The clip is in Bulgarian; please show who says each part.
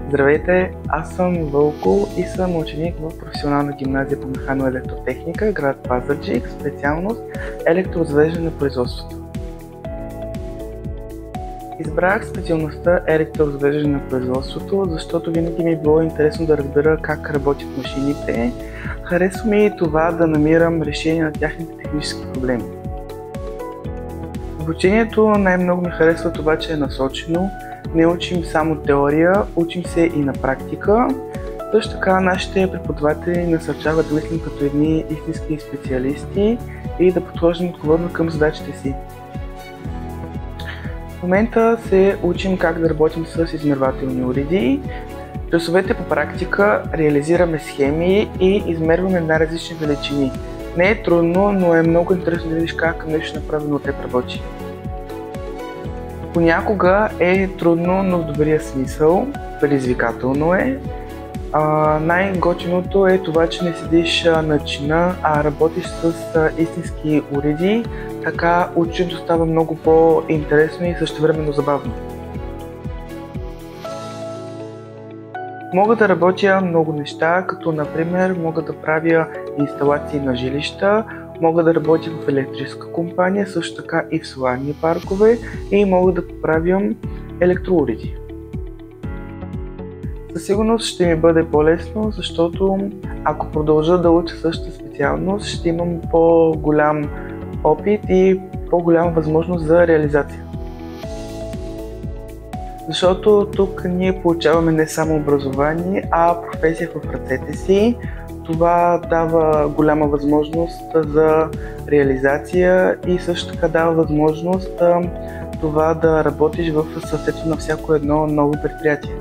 Speaker 1: Здравейте, аз съм Вълко и съм ученик в професионална гимназия по механоелектротехника, град Пазарджик, специалност електрозвеждане на производството. Избрах специалността електрозвеждане на производството, защото винаги ми е било интересно да разбера как работят машините. Харесва ми и това да намирам решение на тяхните технически проблеми. Обучението най-много ми харесва това, че е насочено. Не учим само теория, учим се и на практика. Също така нашите преподаватели насърчават да мислим като едни истински специалисти и да подхождаме отговорно към задачите си. В момента се учим как да работим с измервателни уреди. В часовете по практика реализираме схеми и измерваме най-различни величини. Не е трудно, но е много интересно да видиш как нещо направено от теб работи. Понякога е трудно, но в добрия смисъл, предизвикателно е. Най-готиното е това, че не седиш на чина, а работиш с истински уреди, така ученето става много по-интересно и същевременно забавно. Мога да работя много неща, като например мога да правя инсталации на жилища, мога да работя в електрическа компания, също така и в соларни паркове и мога да поправям електроуреди. Със сигурност ще ми бъде по-лесно, защото ако продължа да уча същата специалност, ще имам по-голям опит и по-голяма възможност за реализация. Защото тук ние получаваме не само образование, а професия в ръцете си. Това дава голяма възможност за реализация и също така дава възможност това да работиш в съседство на всяко едно ново предприятие.